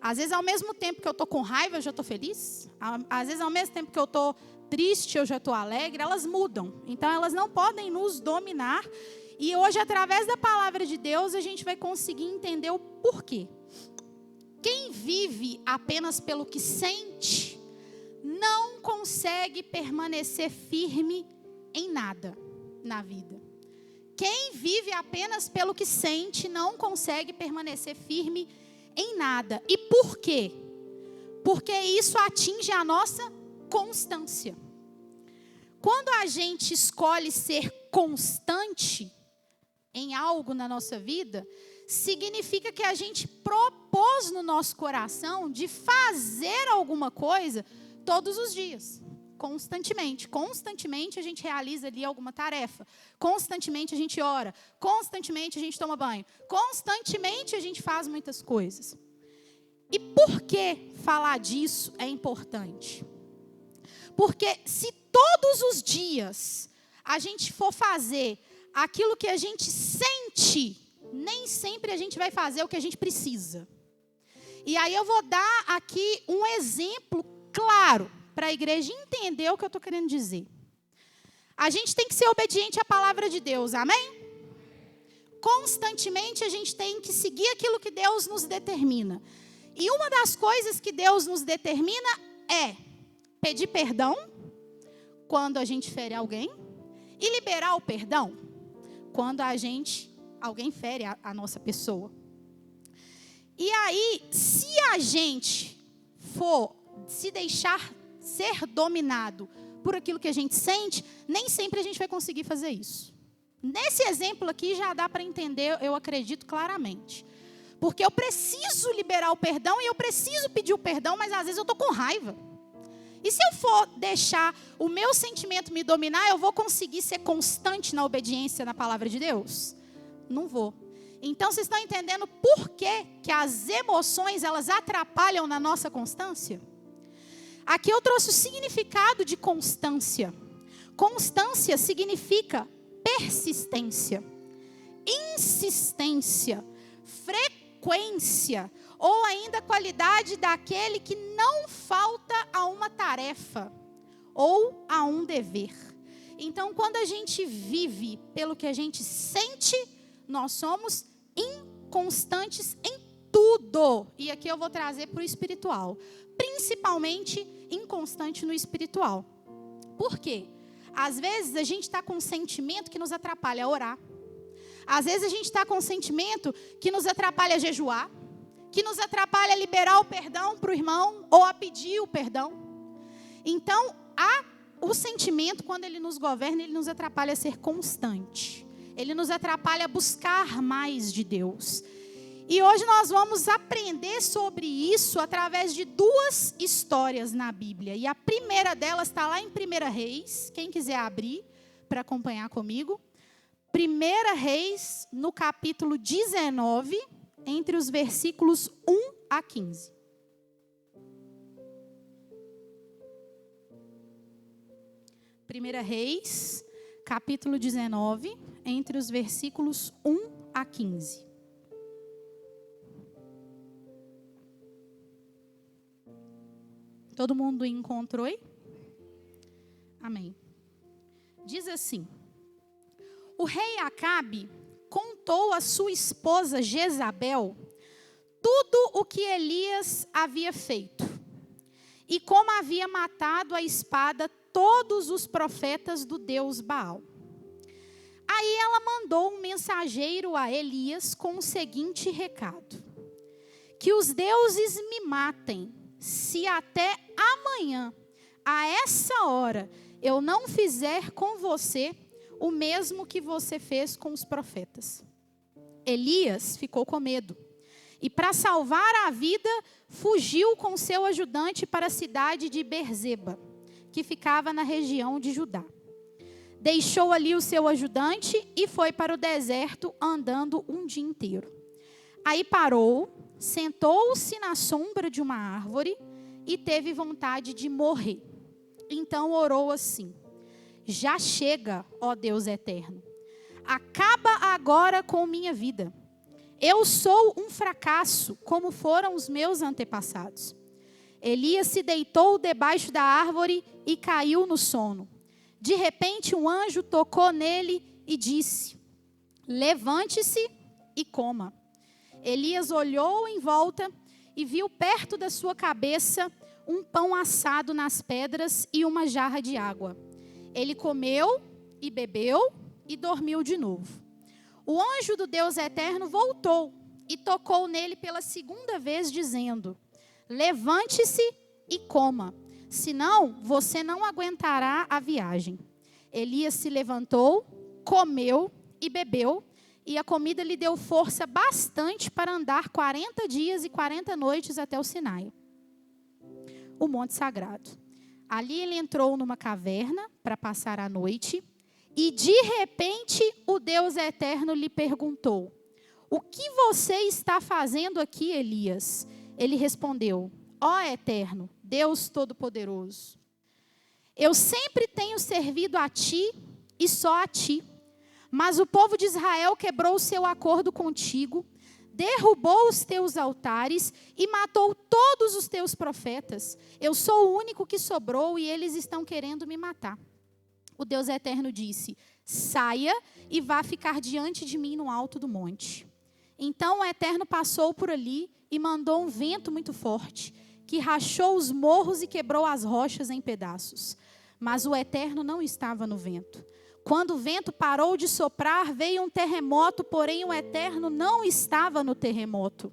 Às vezes, ao mesmo tempo que eu estou com raiva, eu já estou feliz. Às vezes, ao mesmo tempo que eu estou triste, eu já estou alegre. Elas mudam. Então, elas não podem nos dominar. E hoje, através da palavra de Deus, a gente vai conseguir entender o porquê. Quem vive apenas pelo que sente, não consegue permanecer firme em nada na vida. Quem vive apenas pelo que sente, não consegue permanecer firme em nada. E por quê? Porque isso atinge a nossa constância. Quando a gente escolhe ser constante em algo na nossa vida, significa que a gente propôs no nosso coração de fazer alguma coisa todos os dias, constantemente. Constantemente a gente realiza ali alguma tarefa. Constantemente a gente ora. Constantemente a gente toma banho. Constantemente a gente faz muitas coisas. E por que falar disso é importante? Porque se todos os dias a gente for fazer aquilo que a gente sente, nem sempre a gente vai fazer o que a gente precisa. E aí eu vou dar aqui um exemplo claro para a igreja entender o que eu estou querendo dizer. A gente tem que ser obediente à palavra de Deus, amém? Constantemente a gente tem que seguir aquilo que Deus nos determina. E uma das coisas que Deus nos determina é pedir perdão quando a gente fere alguém e liberar o perdão quando alguém fere a nossa pessoa. E aí, se a gente for se deixar ser dominado por aquilo que a gente sente, nem sempre a gente vai conseguir fazer isso. Nesse exemplo aqui já dá para entender, eu acredito claramente. Porque eu preciso liberar o perdão e eu preciso pedir o perdão, mas às vezes eu estou com raiva. E se eu for deixar o meu sentimento me dominar, eu vou conseguir ser constante na obediência na palavra de Deus? Não vou. Então, vocês estão entendendo por que as emoções, elas atrapalham na nossa constância? Aqui eu trouxe o significado de constância. Constância significa persistência, insistência, frequência, ou ainda a qualidade daquele que não falta a uma tarefa ou a um dever. Então, quando a gente vive pelo que a gente sente, nós somos inconstantes em tudo. E aqui eu vou trazer para o espiritual. Principalmente inconstante no espiritual. Por quê? Às vezes a gente está com um sentimento que nos atrapalha a orar. Às vezes a gente está com um sentimento que nos atrapalha a jejuar. Que nos atrapalha a liberar o perdão para o irmão ou a pedir o perdão. Então, o sentimento, quando ele nos governa, ele nos atrapalha a ser constante. Ele nos atrapalha a buscar mais de Deus. E hoje nós vamos aprender sobre isso através de duas histórias na Bíblia. E a primeira delas está lá em 1 Reis. Quem quiser abrir para acompanhar comigo. 1 Reis, no capítulo 19, entre os versículos 1 a 15. Primeira Reis, capítulo 19, entre os versículos 1 a 15. Todo mundo encontrou aí? Amém. Diz assim: o rei Acabe contou a sua esposa Jezabel tudo o que Elias havia feito e como havia matado à espada todos os profetas do Deus Baal. Aí ela mandou um mensageiro a Elias com o seguinte recado: que os deuses me matem, se até amanhã, a essa hora, eu não fizer com você o mesmo que você fez com os profetas. Elias ficou com medo e, para salvar a vida, fugiu com seu ajudante para a cidade de Berzeba, que ficava na região de Judá. Deixou ali o seu ajudante e foi para o deserto andando um dia inteiro. Aí parou, sentou-se na sombra de uma árvore e teve vontade de morrer. Então orou assim: já chega, ó Deus eterno. Acaba agora com minha vida. Eu sou um fracasso, como foram os meus antepassados. Elias se deitou debaixo da árvore e caiu no sono. De repente, um anjo tocou nele e disse: levante-se e coma. Elias olhou em volta e viu perto da sua cabeça um pão assado nas pedras e uma jarra de água. Ele comeu e bebeu e dormiu de novo. O anjo do Deus Eterno voltou e tocou nele pela segunda vez, dizendo: levante-se e coma, senão você não aguentará a viagem. Elias se levantou, comeu e bebeu, e a comida lhe deu força bastante para andar 40 dias e 40 noites até o Sinai, o monte sagrado. Ali ele entrou numa caverna para passar a noite, e de repente o Deus Eterno lhe perguntou: o que você está fazendo aqui, Elias? Ele respondeu: ó Eterno, Deus Todo-Poderoso, eu sempre tenho servido a ti e só a ti. Mas o povo de Israel quebrou o seu acordo contigo, derrubou os teus altares e matou todos os teus profetas. Eu sou o único que sobrou e eles estão querendo me matar. O Deus Eterno disse: saia e vá ficar diante de mim no alto do monte. Então o Eterno passou por ali e mandou um vento muito forte, que rachou os morros e quebrou as rochas em pedaços. Mas o Eterno não estava no vento. Quando o vento parou de soprar, veio um terremoto, porém o Eterno não estava no terremoto.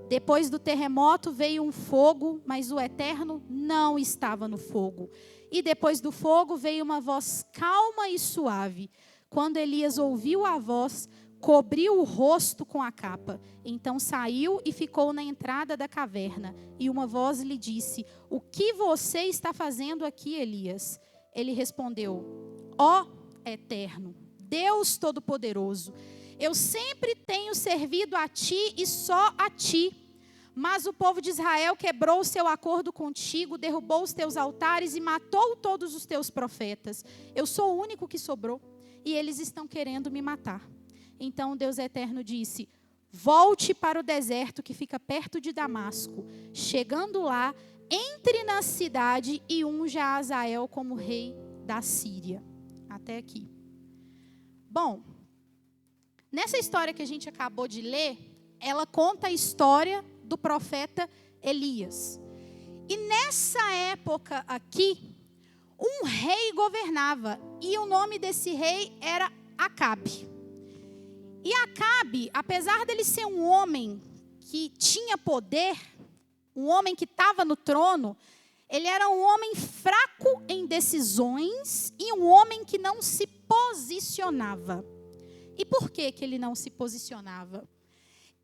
Depois do terremoto veio um fogo, mas o Eterno não estava no fogo. E depois do fogo veio uma voz calma e suave. Quando Elias ouviu a voz, cobriu o rosto com a capa. Então saiu e ficou na entrada da caverna. E uma voz lhe disse: o que você está fazendo aqui, Elias? Ele respondeu: ó Eterno, Deus Todo-Poderoso, eu sempre tenho servido a ti e só a ti. Mas o povo de Israel quebrou o seu acordo contigo, derrubou os teus altares e matou todos os teus profetas. Eu sou o único que sobrou e eles estão querendo me matar. Então Deus Eterno disse: volte para o deserto que fica perto de Damasco. Chegando lá, entre na cidade e unja a Azael como rei da Síria. Até aqui. Bom, nessa história que a gente acabou de ler, ela conta a história do profeta Elias. E nessa época aqui, um rei governava, e o nome desse rei era Acabe. E Acabe, apesar dele ser um homem que tinha poder, um homem que estava no trono, ele era um homem fraco em decisões e um homem que não se posicionava. E por que ele não se posicionava?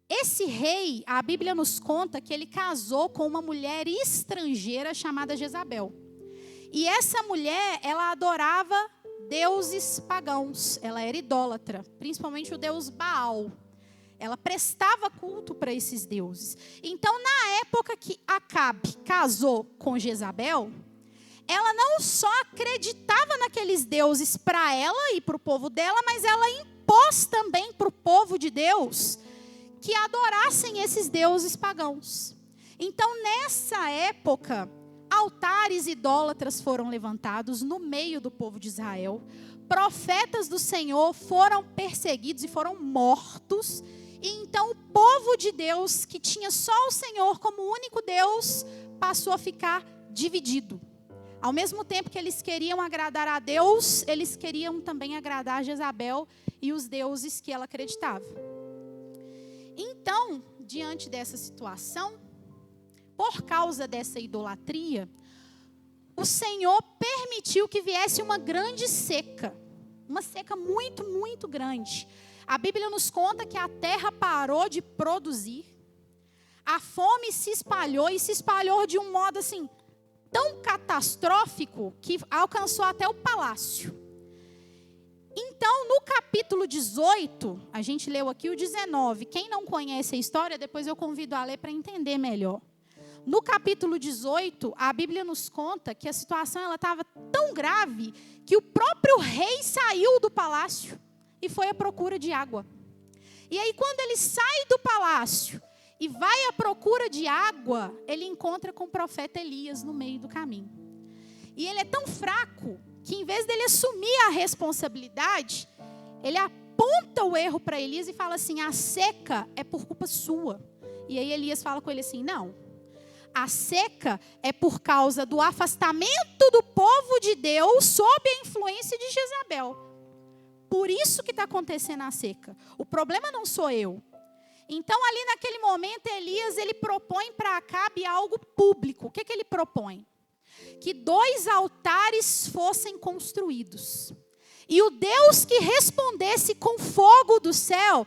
Esse rei, a Bíblia nos conta que ele casou com uma mulher estrangeira chamada Jezabel. E essa mulher, ela adorava deuses pagãos. Ela era idólatra, principalmente o deus Baal. Ela prestava culto para esses deuses. Então, na época que Acabe casou com Jezabel, ela não só acreditava naqueles deuses para ela e para o povo dela, mas ela impôs também para o povo de Deus que adorassem esses deuses pagãos. Então, nessa época, altares idólatras foram levantados no meio do povo de Israel. Profetas do Senhor foram perseguidos e foram mortos. E então o povo de Deus, que tinha só o Senhor como único Deus, passou a ficar dividido. Ao mesmo tempo que eles queriam agradar a Deus, eles queriam também agradar a Jezabel e os deuses que ela acreditava. Então, diante dessa situação, por causa dessa idolatria, o Senhor permitiu que viesse uma grande seca. Uma seca muito, muito grande. A Bíblia nos conta que a terra parou de produzir. A fome se espalhou e se espalhou de um modo assim, tão catastrófico que alcançou até o palácio. Então, no capítulo 18, a gente leu aqui o 19. Quem não conhece a história, depois eu convido a ler para entender melhor. No capítulo 18, a Bíblia nos conta que a situação estava tão grave que o próprio rei saiu do palácio e foi à procura de água. E aí quando ele sai do palácio e vai à procura de água, ele encontra com o profeta Elias no meio do caminho. E ele é tão fraco que em vez dele assumir a responsabilidade, ele aponta o erro para Elias e fala assim: a seca é por culpa sua. E aí Elias fala com ele assim: não, a seca é por causa do afastamento do povo de Deus sob a influência de Jezabel. Por isso que está acontecendo a seca. O problema não sou eu. Então ali naquele momento Elias ele propõe para Acabe algo público. O que ele propõe? Que 2 altares fossem construídos. E o Deus que respondesse com fogo do céu,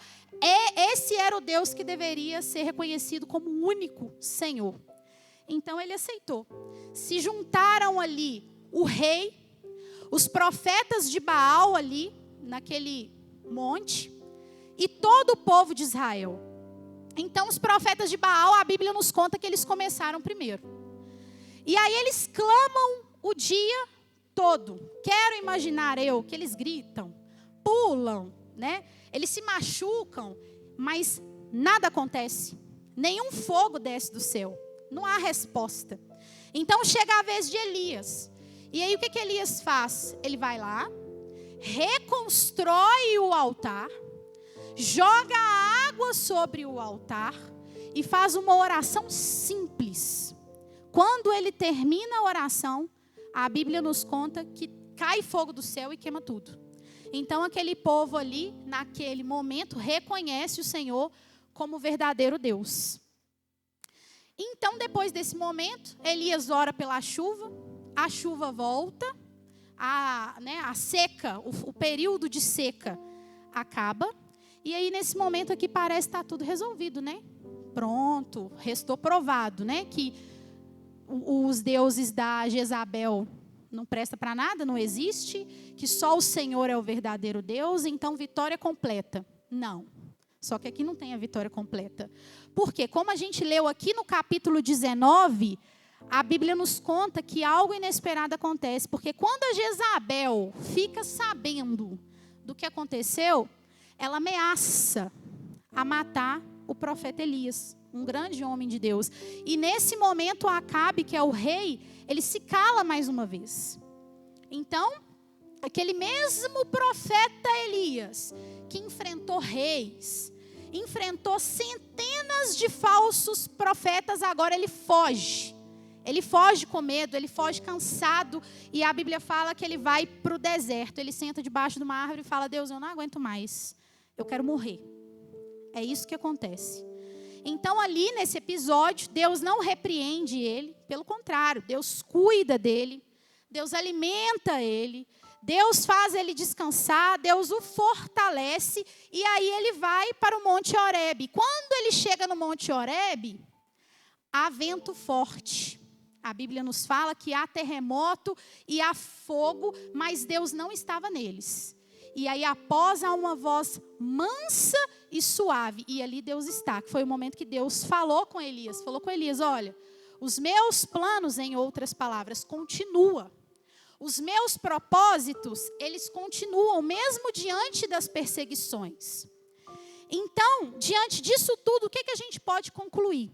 esse era o Deus que deveria ser reconhecido como o único Senhor. Então ele aceitou. Se juntaram ali o rei, os profetas de Baal ali, naquele monte, e todo o povo de Israel. Então os profetas de Baal, a Bíblia nos conta que eles começaram primeiro. E aí eles clamam o dia todo. Quero imaginar eu que eles gritam, pulam, né? Eles se machucam, mas nada acontece. Nenhum fogo desce do céu. Não há resposta. Então chega a vez de Elias. E aí o que Elias faz? Ele vai lá, reconstrói o altar, joga água sobre o altar e faz uma oração simples. Quando ele termina a oração, a Bíblia nos conta que cai fogo do céu e queima tudo. Então aquele povo ali, naquele momento, reconhece o Senhor como o verdadeiro Deus. Então depois desse momento, Elias ora pela chuva, a chuva volta, a seca, o período de seca acaba. E aí nesse momento aqui parece estar tudo resolvido, né? Pronto, restou provado, né? Que os deuses da Jezabel não presta para nada, não existe, que só o Senhor é o verdadeiro Deus, então vitória completa. Não, só que aqui não tem a vitória completa. Porque como a gente leu aqui no capítulo 19, a Bíblia nos conta que algo inesperado acontece, porque quando a Jezabel fica sabendo do que aconteceu, ela ameaça a matar o profeta Elias, um grande homem de Deus. E nesse momento Acabe, que é o rei, ele se cala mais uma vez. Então, aquele mesmo profeta Elias, que enfrentou reis, enfrentou centenas de falsos profetas, agora ele foge. Ele foge com medo, ele foge cansado. E a Bíblia fala que ele vai para o deserto. Ele senta debaixo de uma árvore e fala: Deus, eu não aguento mais. Eu quero morrer. É isso que acontece. Então ali nesse episódio, Deus não repreende ele. Pelo contrário, Deus cuida dele. Deus alimenta ele. Deus faz ele descansar, Deus o fortalece, e aí ele vai para o Monte Horebe. Quando ele chega no Monte Horebe, há vento forte. A Bíblia nos fala que há terremoto e há fogo, mas Deus não estava neles. E aí após há uma voz mansa e suave, e ali Deus está, que foi o momento que Deus falou com Elias. Falou com Elias: olha, os meus planos, em outras palavras, continuam. Os meus propósitos, eles continuam mesmo diante das perseguições. Então, diante disso tudo, o que a gente pode concluir?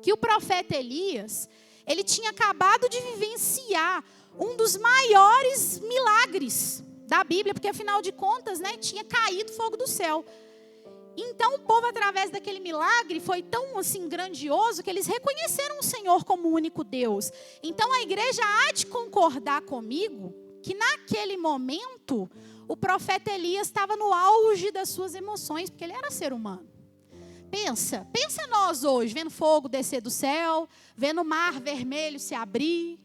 Que o profeta Elias, ele tinha acabado de vivenciar um dos maiores milagres da Bíblia, porque afinal de contas, né, tinha caído fogo do céu. Então o povo, através daquele milagre, foi tão assim grandioso que eles reconheceram o Senhor como o único Deus. Então a igreja há de concordar comigo que naquele momento o profeta Elias estava no auge das suas emoções, porque ele era ser humano. Pensa nós hoje, vendo fogo descer do céu, vendo o mar vermelho se abrir,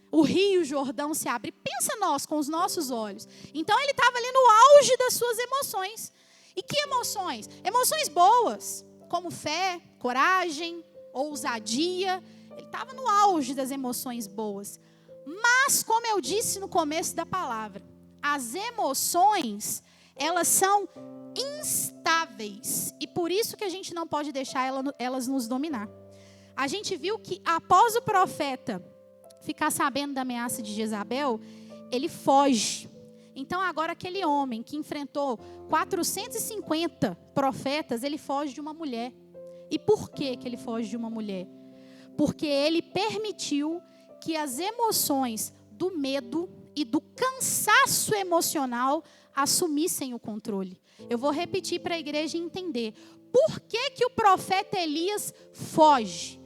o rio Jordão se abrir. Pensa nós com os nossos olhos. Então ele estava ali no auge das suas emoções. E que emoções? Emoções boas, como fé, coragem, ousadia. Ele estava no auge das emoções boas. Mas, como eu disse no começo da palavra, as emoções, elas são instáveis. E por isso que a gente não pode deixar elas nos dominar. A gente viu que após o profeta ficar sabendo da ameaça de Jezabel, ele foge. Então agora aquele homem que enfrentou 450 profetas, ele foge de uma mulher. E por que ele foge de uma mulher? Porque ele permitiu que as emoções do medo e do cansaço emocional assumissem o controle. Eu vou repetir para a igreja entender. Por que o profeta Elias foge?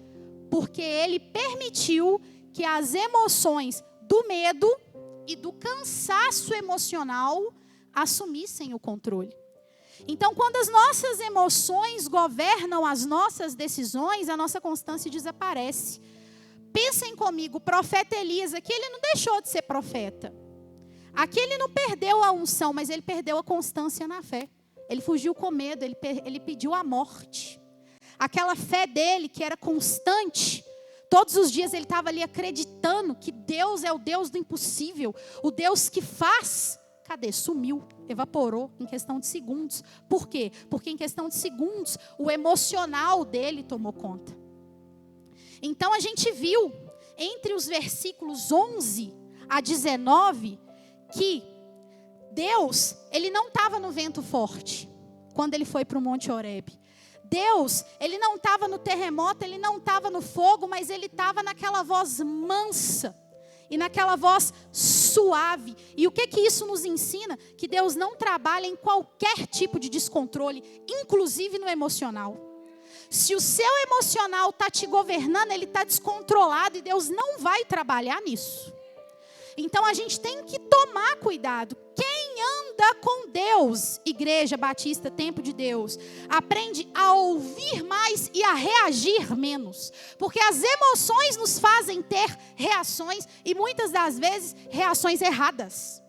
Porque ele permitiu que as emoções do medo e do cansaço emocional assumissem o controle. Então, quando as nossas emoções governam as nossas decisões, a nossa constância desaparece. Pensem comigo, o profeta Elias aqui, ele não deixou de ser profeta. Aqui ele não perdeu a unção, mas ele perdeu a constância na fé. Ele fugiu com medo, ele pediu a morte. Aquela fé dele, que era constante, todos os dias ele estava ali acreditando que Deus é o Deus do impossível, o Deus que faz. Cadê? Sumiu, evaporou em questão de segundos. Por quê? Porque em questão de segundos, o emocional dele tomou conta. Então a gente viu, entre os versículos 11 a 19, que Deus, ele não estava no vento forte, quando ele foi para o Monte Horebe. Deus, ele não estava no terremoto, ele não estava no fogo, mas ele estava naquela voz mansa e naquela voz suave. E o que isso nos ensina? Que Deus não trabalha em qualquer tipo de descontrole, inclusive no emocional. Se o seu emocional está te governando, ele está descontrolado e Deus não vai trabalhar nisso. Então a gente tem que tomar cuidado. Quem anda com Deus, Igreja Batista, Tempo de Deus, aprende a ouvir mais e a reagir menos. Porque as emoções nos fazem ter reações e muitas das vezes reações erradas.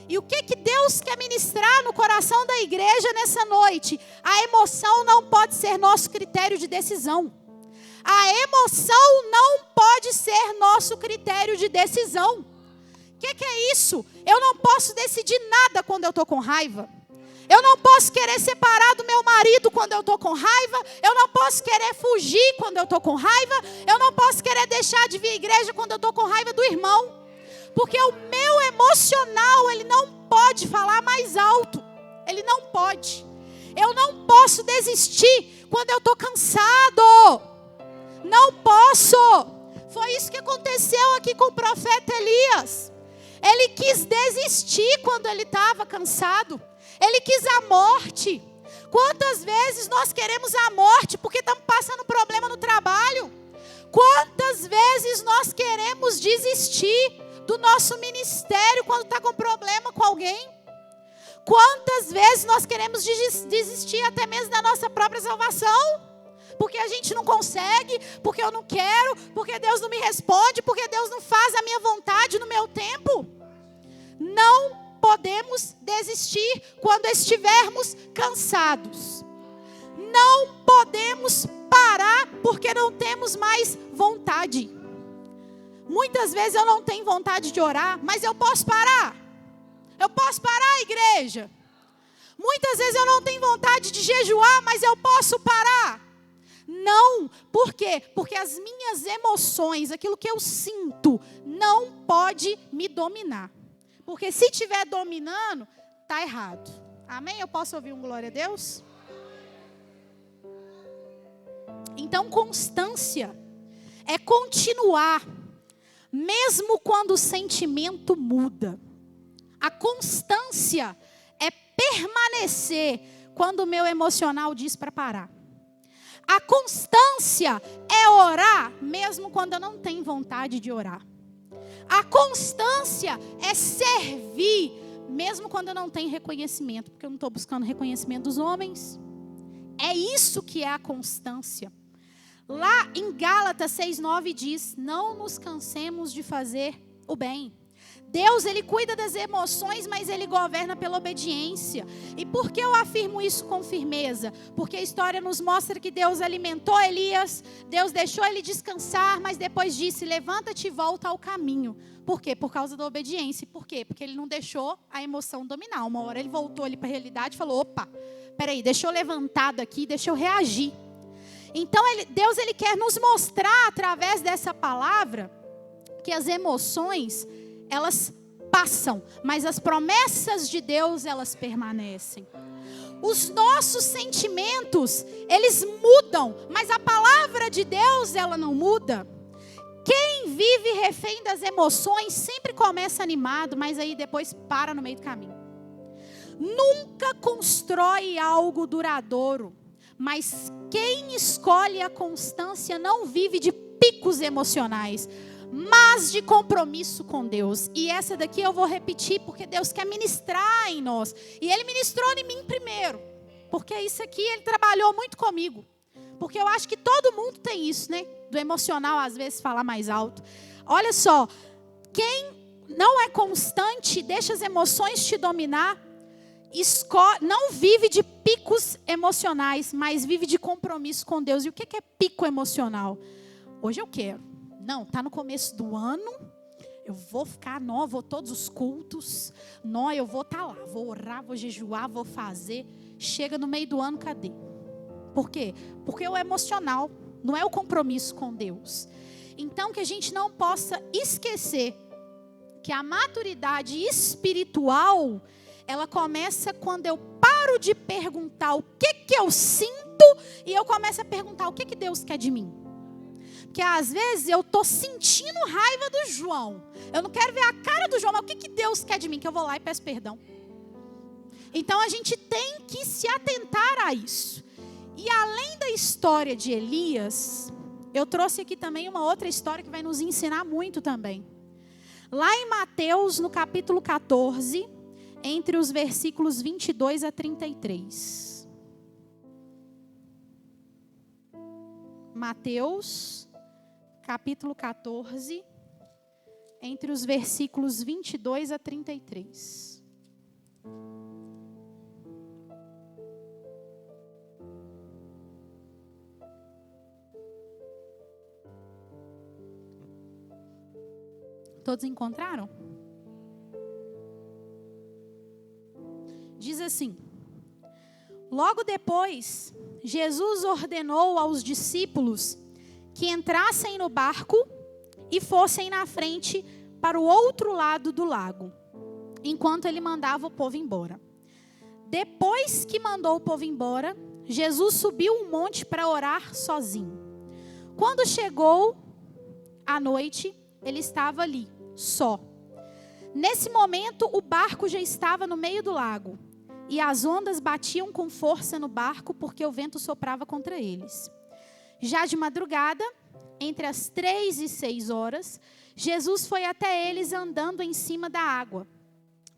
E o que Deus quer ministrar no coração da igreja nessa noite? A emoção não pode ser nosso critério de decisão. A emoção não pode ser nosso critério de decisão. O que é isso? Eu não posso decidir nada quando eu estou com raiva. Eu não posso querer separar do meu marido quando eu estou com raiva. Eu não posso querer fugir quando eu estou com raiva. Eu não posso querer deixar de vir à igreja quando eu estou com raiva do irmão. Porque o meu emocional, ele não pode falar mais alto. Ele não pode. Eu não posso desistir quando eu estou cansado. Não posso. Foi isso que aconteceu aqui com o profeta Elias. Ele quis desistir quando ele estava cansado. Ele quis a morte. Quantas vezes nós queremos a morte porque estamos passando problema no trabalho? Quantas vezes nós queremos desistir do nosso ministério quando está com problema com alguém? Quantas vezes nós queremos desistir até mesmo da nossa própria salvação? Porque a gente não consegue, porque eu não quero, porque Deus não me responde, porque Deus não faz a minha vontade no meu tempo. Não podemos desistir quando estivermos cansados. Não podemos parar porque não temos mais vontade. Muitas vezes eu não tenho vontade de orar, mas eu posso parar. Eu posso parar, igreja. Muitas vezes eu não tenho vontade de jejuar, mas eu posso parar. Não, por quê? Porque as minhas emoções, aquilo que eu sinto, não pode me dominar. Porque se estiver dominando, está errado. Amém? Eu posso ouvir um glória a Deus? Então, constância é continuar, mesmo quando o sentimento muda. A constância é permanecer quando o meu emocional diz para parar. A constância é orar mesmo quando eu não tenho vontade de orar. A constância é servir mesmo quando eu não tenho reconhecimento, porque eu não estou buscando reconhecimento dos homens. É isso que é a constância. Lá em Gálatas 6:9 diz: não nos cansemos de fazer o bem. Deus, ele cuida das emoções, mas ele governa pela obediência. E por que eu afirmo isso com firmeza? Porque a história nos mostra que Deus alimentou Elias, Deus deixou ele descansar, mas depois disse: levanta-te e volta ao caminho. Por quê? Por causa da obediência. Por quê? Porque ele não deixou a emoção dominar. Uma hora ele voltou ali para a realidade e falou: opa, peraí, deixa eu levantar daqui, deixa eu reagir. Então Deus, ele quer nos mostrar através dessa palavra que as emoções, elas passam, mas as promessas de Deus, elas permanecem. Os nossos sentimentos, eles mudam, mas a palavra de Deus, ela não muda. Quem vive refém das emoções sempre começa animado, mas aí depois para no meio do caminho. Nunca constrói algo duradouro, mas quem escolhe a constância não vive de picos emocionais, mas de compromisso com Deus. E essa daqui eu vou repetir, porque Deus quer ministrar em nós. E Ele ministrou em mim primeiro, porque isso aqui Ele trabalhou muito comigo. Porque eu acho que todo mundo tem isso, né? Do emocional, às vezes, falar mais alto. Olha só, quem não é constante, deixa as emoções te dominar, não vive de picos emocionais, mas vive de compromisso com Deus. E o que é pico emocional? Hoje eu quero. Não, está no começo do ano, eu vou ficar, vou todos os cultos, eu vou estar lá, vou orar, vou jejuar, vou fazer. Chega no meio do ano, cadê? Por quê? Porque é o emocional, não é o compromisso com Deus. Então, que a gente não possa esquecer que a maturidade espiritual, ela começa quando eu paro de perguntar o que eu sinto e eu começo a perguntar o que Deus quer de mim. Porque às vezes eu estou sentindo raiva do João. Eu não quero ver a cara do João, mas o que Deus quer de mim? Que eu vou lá e peço perdão. Então a gente tem que se atentar a isso. E além da história de Elias, eu trouxe aqui também uma outra história que vai nos ensinar muito também. Lá em Mateus, no capítulo 14, entre os versículos 22 a 33. Mateus, capítulo 14, entre os versículos 22 a 33. Todos encontraram? Diz assim: logo depois, Jesus ordenou aos discípulos que entrassem no barco e fossem na frente para o outro lado do lago, enquanto ele mandava o povo embora. Depois que mandou o povo embora, Jesus subiu um monte para orar sozinho. Quando chegou a noite, ele estava ali, só. Nesse momento, o barco já estava no meio do lago, e as ondas batiam com força no barco, porque o vento soprava contra eles. Já de madrugada, entre as 3 e 6 horas, Jesus foi até eles andando em cima da água.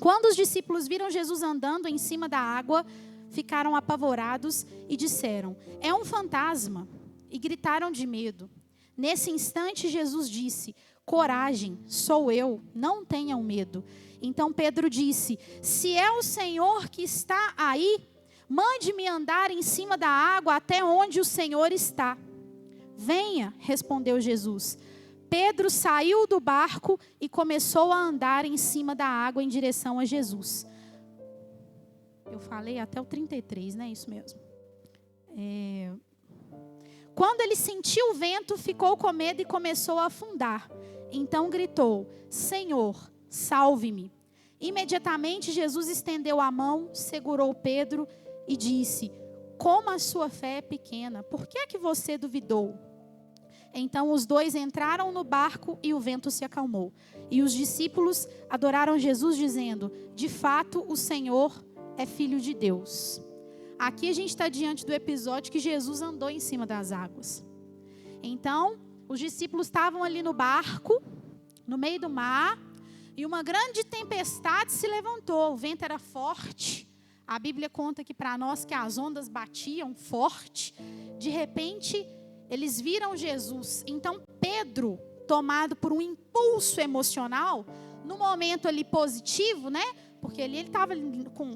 Quando os discípulos viram Jesus andando em cima da água, ficaram apavorados e disseram: é um fantasma, e gritaram de medo. Nesse instante, Jesus disse: coragem, sou eu, não tenham medo. Então Pedro disse: se é o Senhor que está aí, mande-me andar em cima da água até onde o Senhor está. Venha, respondeu Jesus. Pedro saiu do barco e começou a andar em cima da água em direção a Jesus. Eu falei até o 33, né? Isso mesmo. Quando ele sentiu o vento, ficou com medo e começou a afundar. Então gritou: Senhor, salve-me. Imediatamente Jesus estendeu a mão, segurou Pedro e disse: como a sua fé é pequena, por que é que você duvidou? Então os dois entraram no barco e o vento se acalmou. E os discípulos adoraram Jesus dizendo: de fato o Senhor é Filho de Deus. Aqui a gente está diante do episódio que Jesus andou em cima das águas. Então os discípulos estavam ali no barco, no meio do mar, e uma grande tempestade se levantou. O vento era forte. A Bíblia conta aqui para nós que as ondas batiam forte. De repente, eles viram Jesus. Então, Pedro, tomado por um impulso emocional, no momento ali positivo, né? Porque ele estava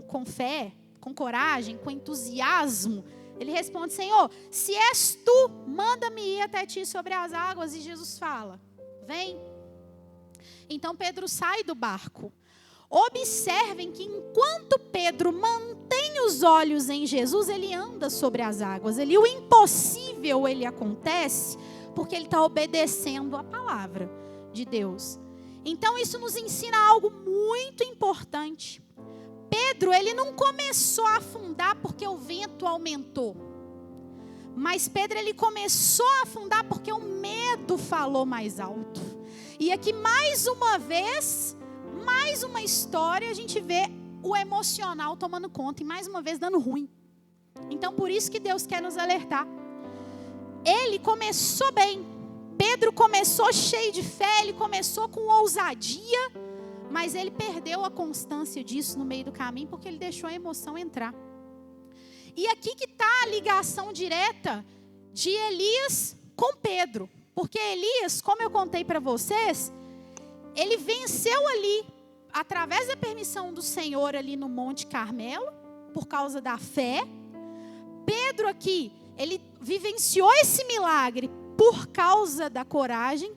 com fé, com coragem, com entusiasmo. Ele responde: Senhor, se és tu, manda-me ir até ti sobre as águas. E Jesus fala: vem. Então, Pedro sai do barco. Observem que enquanto Pedro mantém os olhos em Jesus, ele anda sobre as águas. O impossível, ele acontece porque ele está obedecendo a palavra de Deus. Então isso nos ensina algo muito importante. Pedro, ele não começou a afundar porque o vento aumentou. Mas Pedro, ele começou a afundar porque o medo falou mais alto. E aqui mais uma vez, mais uma história, a gente vê o emocional tomando conta e mais uma vez dando ruim. Então por isso que Deus quer nos alertar. Ele começou bem. Pedro começou cheio de fé, ele começou com ousadia, mas ele perdeu a constância disso no meio do caminho porque ele deixou a emoção entrar. E aqui que está a ligação direta de Elias com Pedro. Porque Elias, como eu contei para vocês, ele venceu ali, através da permissão do Senhor ali no Monte Carmelo, por causa da fé. Pedro aqui, ele vivenciou esse milagre por causa da coragem,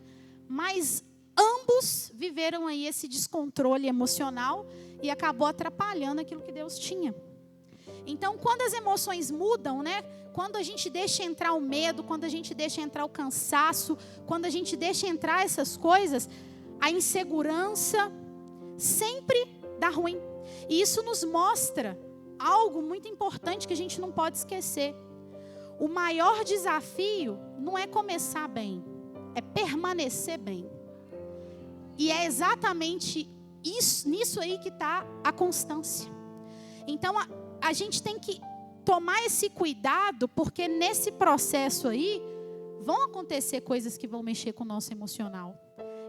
mas ambos viveram aí esse descontrole emocional e acabou atrapalhando aquilo que Deus tinha. Então, quando as emoções mudam, né? Quando a gente deixa entrar o medo, quando a gente deixa entrar o cansaço, quando a gente deixa entrar essas coisas, a insegurança sempre dá ruim. E isso nos mostra algo muito importante que a gente não pode esquecer. O maior desafio não é começar bem, é permanecer bem. E é exatamente nisso aí que está a constância. Então, a gente tem que tomar esse cuidado, porque nesse processo aí, vão acontecer coisas que vão mexer com o nosso emocional.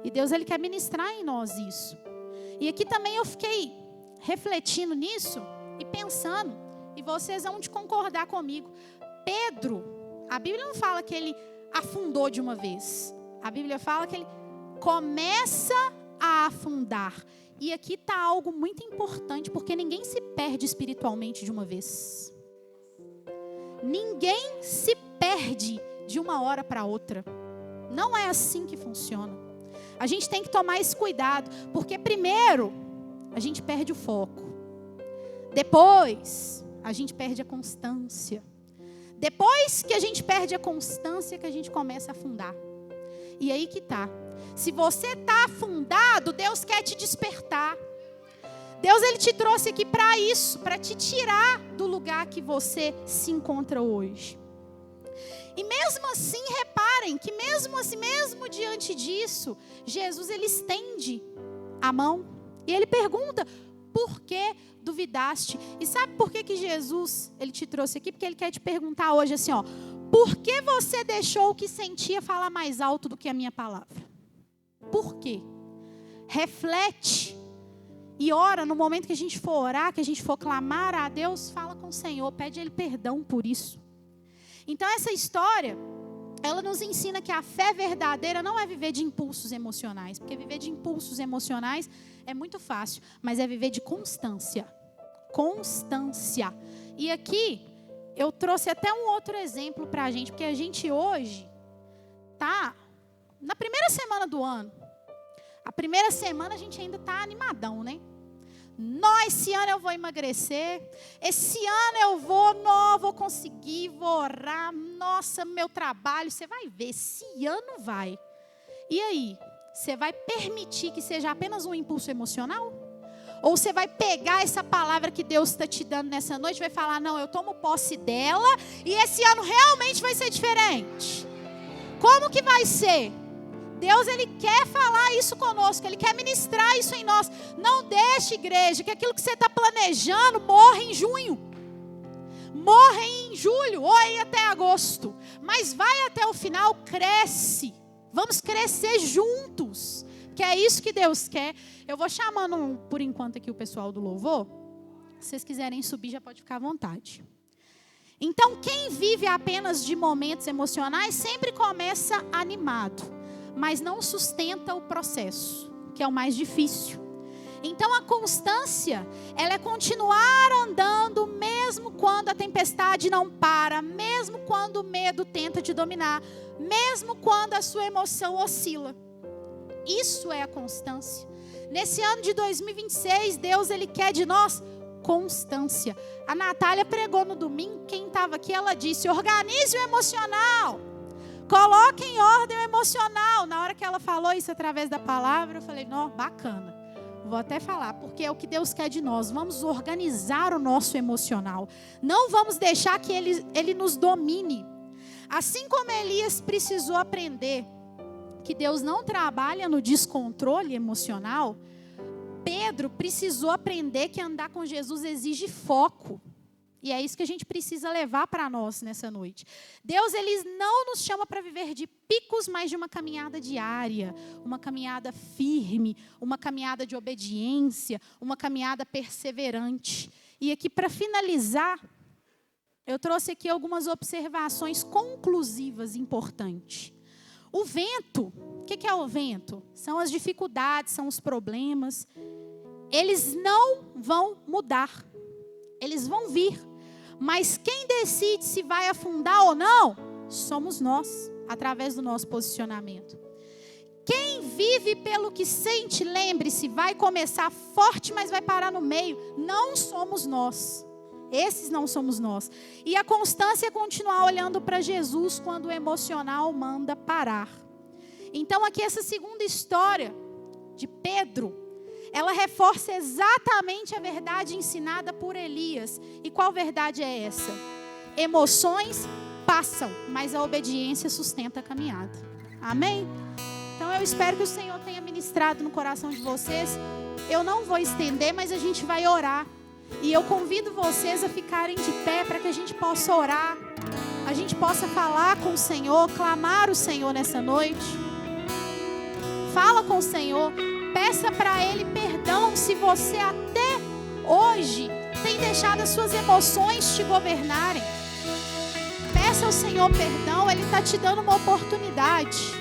E Deus, Ele quer ministrar em nós isso. E aqui também eu fiquei refletindo nisso e pensando, e vocês vão de concordar comigo. Pedro, a Bíblia não fala que ele afundou de uma vez. A Bíblia fala que ele começa a afundar. E aqui está algo muito importante, porque ninguém se perde espiritualmente de uma vez. Ninguém se perde de uma hora para outra. Não é assim que funciona. A gente tem que tomar esse cuidado, porque primeiro a gente perde o foco. Depois a gente perde a constância. Depois que a gente perde a constância, que a gente começa a afundar. E aí que tá. Se você está afundado, Deus quer te despertar. Deus, Ele te trouxe aqui para isso, para te tirar do lugar que você se encontra hoje. E mesmo assim, reparem que mesmo diante disso, Jesus, Ele estende a mão e Ele pergunta: por que duvidaste? E sabe por que Jesus, Ele te trouxe aqui? Porque Ele quer te perguntar hoje assim, ó: por que você deixou o que sentia falar mais alto do que a minha palavra? Por quê? Reflete e ora. No momento que a gente for orar, que a gente for clamar a Deus, fala com o Senhor, pede a Ele perdão por isso. Então essa história, ela nos ensina que a fé verdadeira não é viver de impulsos emocionais, porque viver de impulsos emocionais é muito fácil, mas é viver de constância. Constância. E aqui eu trouxe até um outro exemplo para a gente, porque a gente hoje tá na primeira semana do ano. A primeira semana a gente ainda está animadão, né? Esse ano eu vou emagrecer. Esse ano eu vou conseguir, vou orar. Nossa, meu trabalho, você vai ver, esse ano vai. E aí, você vai permitir que seja apenas um impulso emocional? Ou você vai pegar essa palavra que Deus está te dando nessa noite e vai falar: não, eu tomo posse dela e esse ano realmente vai ser diferente? Como que vai ser? Deus, Ele quer falar isso conosco, Ele quer ministrar isso em nós. Não deixe, igreja, que aquilo que você está planejando morra em junho, morra em julho ou aí até agosto, mas vai até o final, cresce. Vamos crescer juntos, que é isso que Deus quer. Eu vou chamando por enquanto aqui o pessoal do louvor. Se vocês quiserem subir, já pode ficar à vontade. Então, quem vive apenas de momentos emocionais sempre começa animado, mas não sustenta o processo, que é o mais difícil. Então a constância, ela é continuar andando mesmo quando a tempestade não para, mesmo quando o medo tenta te dominar, mesmo quando a sua emoção oscila. Isso é a constância. Nesse ano de 2026, Deus, Ele quer de nós constância. A Natália pregou no domingo, quem estava aqui, ela disse: organize o emocional. Coloque em ordem o emocional. Na hora que ela falou isso através da palavra, eu falei, não, bacana. Vou até falar, porque é o que Deus quer de nós. Vamos organizar o nosso emocional. Não vamos deixar que ele nos domine. Assim como Elias precisou aprender que Deus não trabalha no descontrole emocional, Pedro precisou aprender que andar com Jesus exige foco. E é isso que a gente precisa levar para nós nessa noite. Deus, Ele não nos chama para viver de picos, mas de uma caminhada diária, uma caminhada firme, uma caminhada de obediência, uma caminhada perseverante. E aqui, para finalizar, eu trouxe aqui algumas observações conclusivas importantes. O vento, o que é o vento? São as dificuldades, são os problemas. Eles não vão mudar. Eles vão vir. Mas quem decide se vai afundar ou não, somos nós, através do nosso posicionamento. Quem vive pelo que sente, lembre-se, vai começar forte, mas vai parar no meio. Não somos nós. Esses não somos nós. E a constância é continuar olhando para Jesus quando o emocional manda parar. Então aqui essa segunda história de Pedro, ela reforça exatamente a verdade ensinada por Elias. E qual verdade é essa? Emoções passam, mas a obediência sustenta a caminhada. Amém? Então eu espero que o Senhor tenha ministrado no coração de vocês. Eu não vou estender, mas a gente vai orar. E eu convido vocês a ficarem de pé para que a gente possa orar, a gente possa falar com o Senhor, clamar o Senhor nessa noite. Fala com o Senhor, peça para Ele perdão se você até hoje tem deixado as suas emoções te governarem. Peça ao Senhor perdão, Ele está te dando uma oportunidade.